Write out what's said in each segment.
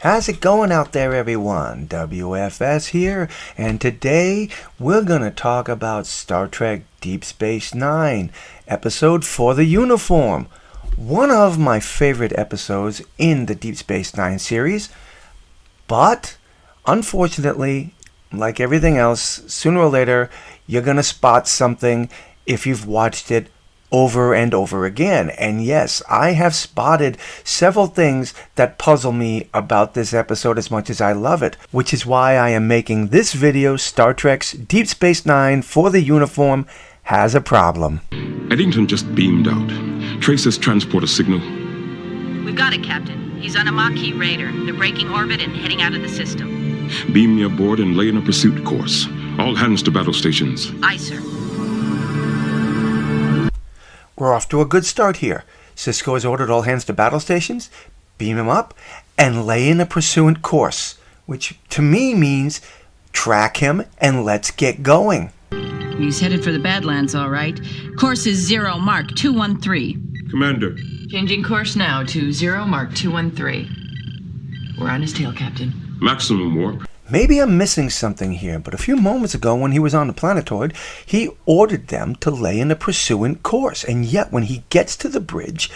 How's it going out there, everyone? W.F.S. here, and today we're going to talk about Star Trek Deep Space Nine, episode For the Uniform. One of my favorite episodes in the Deep Space Nine series, but unfortunately, like everything else, sooner or later, you're going to spot something if you've watched it over and over again. And yes, I have spotted several things that puzzle me about this episode as much as I love it, which is why I am making this video. Star Trek's Deep Space Nine For the Uniform has a problem. Eddington just beamed out. Trace this transporter signal. We've got it, Captain. He's on a Maquis raider. They're breaking orbit and heading out of the system. Beam me aboard and lay in a pursuit course. All hands to battle stations. Aye, sir. We're off to a good start here. Sisko has ordered all hands to battle stations, beam him up, and lay in a pursuant course, which to me means track him and let's get going. He's headed for the Badlands, all right. Course is 0 Mark 213. Commander. Changing course now to 0 Mark 213. We're on his tail, Captain. Maximum warp. Maybe I'm missing something here, but a few moments ago when he was on the planetoid, he ordered them to lay in a pursuant course. And yet when he gets to the bridge,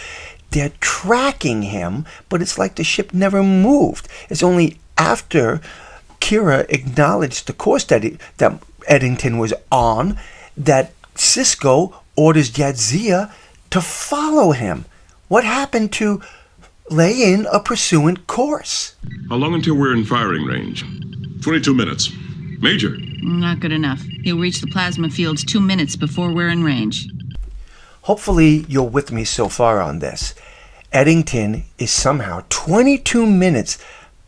they're tracking him, but it's like the ship never moved. It's only after Kira acknowledged the course that Eddington was on that Sisko orders Jadzia to follow him. What happened to lay in a pursuant course? How long until we're in firing range? 22 minutes. Major. Not good enough. He'll reach the plasma fields 2 minutes before we're in range. Hopefully you're with me so far on this. Eddington is somehow 22 minutes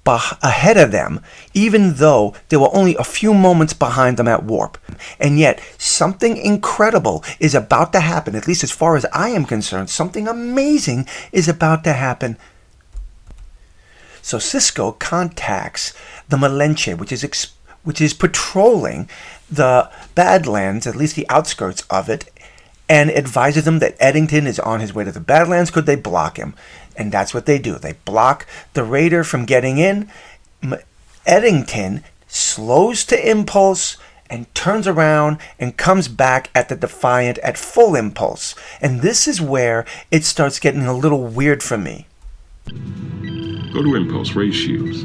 ahead of them, even though they were only a few moments behind them at warp. And yet, something incredible is about to happen, at least as far as I am concerned. Something amazing is about to happen. So Sisko contacts the Malenche, which is patrolling the Badlands, at least the outskirts of it, and advises them that Eddington is on his way to the Badlands. Could they block him? And that's what they do. They block the raider from getting in. Eddington slows to impulse and turns around and comes back at the Defiant at full impulse. And this is where it starts getting a little weird for me. Go to impulse. Raise shields.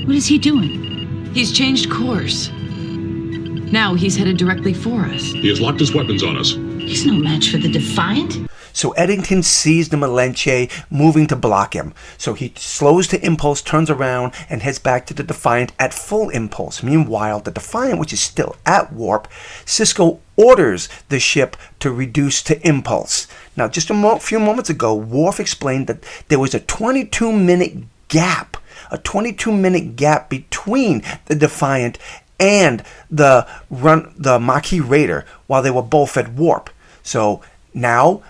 What is he doing? He's changed course. Now he's headed directly for us. He has locked his weapons on us. He's no match for the Defiant. So Eddington sees the Malenche moving to block him. So he slows to impulse, turns around, and heads back to the Defiant at full impulse. Meanwhile, the Defiant, which is still at warp, Sisko orders the ship to reduce to impulse. Now, just a few moments ago, Worf explained that there was a 22-minute gap. A 22-minute gap between the Defiant and the Maquis Raider while they were both at warp. So now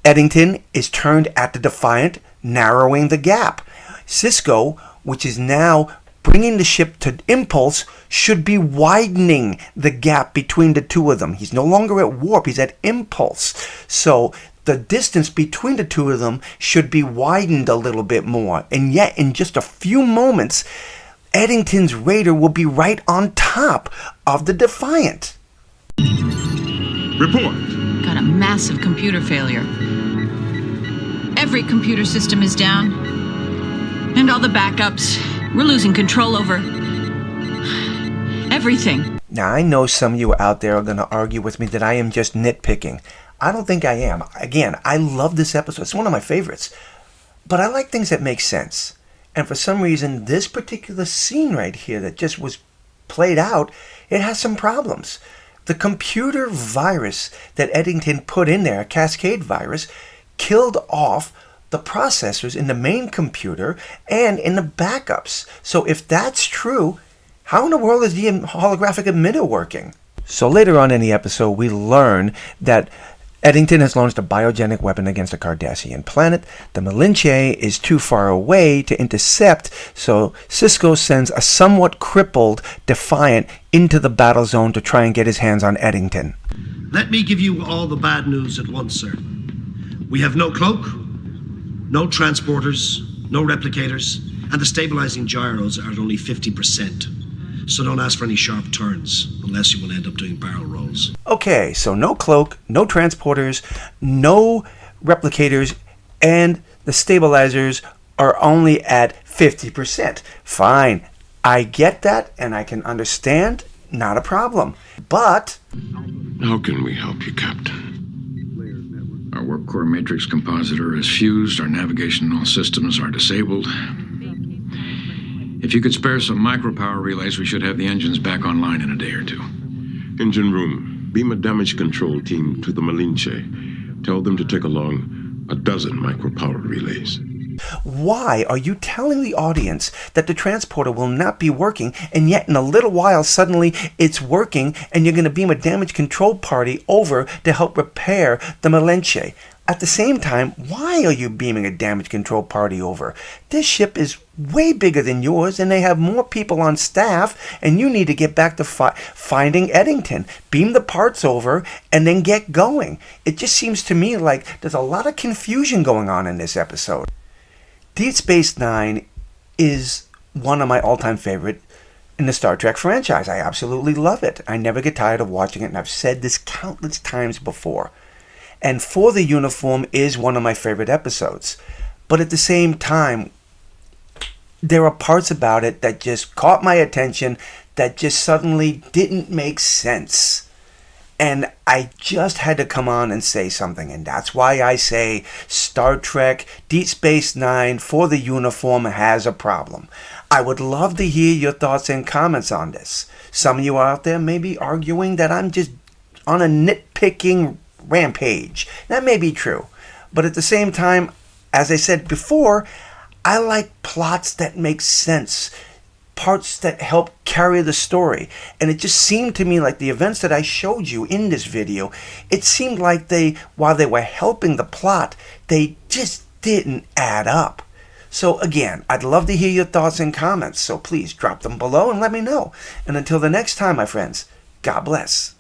Eddington is turned at the Defiant, narrowing the gap. Sisko, which is now bringing the ship to impulse, should be widening the gap between the two of them. He's no longer at warp, he's at impulse. So the distance between the two of them should be widened a little bit more. And yet, in just a few moments, Eddington's raider will be right on top of the Defiant. Report. Got a massive computer failure. Every computer system is down. And all the backups. We're losing control over everything. Now, I know some of you out there are going to argue with me that I am just nitpicking. I don't think I am. Again, I love this episode. It's one of my favorites. But I like things that make sense. And for some reason, this particular scene right here that just was played out, it has some problems. The computer virus that Eddington put in there, a cascade virus, killed off the processors in the main computer and in the backups. So if that's true, how in the world is the holographic emitter working? So later on in the episode, we learn that Eddington has launched a biogenic weapon against a Cardassian planet. The Malinche is too far away to intercept, so Sisko sends a somewhat crippled Defiant into the battle zone to try and get his hands on Eddington. Let me give you all the bad news at once, sir. We have no cloak, no transporters, no replicators, And the stabilizing gyros are at only 50%. So don't ask for any sharp turns, unless you will end up doing barrel rolls. Okay, so no cloak, no transporters, no replicators, and the stabilizers are only at 50%. Fine, I get that and I can understand, not a problem. But How can we help you, Captain? Our warp core matrix compositor is fused, our navigation and all systems are disabled. If you could spare some micropower relays, we should have the engines back online in a day or two. Engine room, beam a damage control team to the Malinche. Tell them to take along a dozen micropower relays. why are you telling the audience that the transporter will not be working, and yet in a little while suddenly it's working and you're going to beam a damage control party over to help repair the Malinche? At the same time, why are you beaming a damage control party over? This ship is way bigger than yours, and they have more people on staff, and you need to get back to finding Eddington. Beam the parts over, and then get going. It just seems to me like there's a lot of confusion going on in this episode. Deep Space Nine is one of my all-time favorite in the Star Trek franchise. I absolutely love it. I never get tired of watching it, and I've said this countless times before. And For the Uniform is one of my favorite episodes. But at the same time, there are parts about it that just caught my attention that just suddenly didn't make sense. And I just had to come on and say something. And that's why I say Star Trek Deep Space Nine For the Uniform has a problem. I would love to hear your thoughts and comments on this. Some of you out there may be arguing that I'm just on a nitpicking rampage. That may be true, but at the same time, as I said before, I like plots that make sense, parts that help carry the story. And it just seemed to me like the events that I showed you in this video, it seemed like while they were helping the plot, they just didn't add up. So again, I'd love to hear your thoughts and comments, so please drop them below and let me know. And until the next time, my friends, God bless.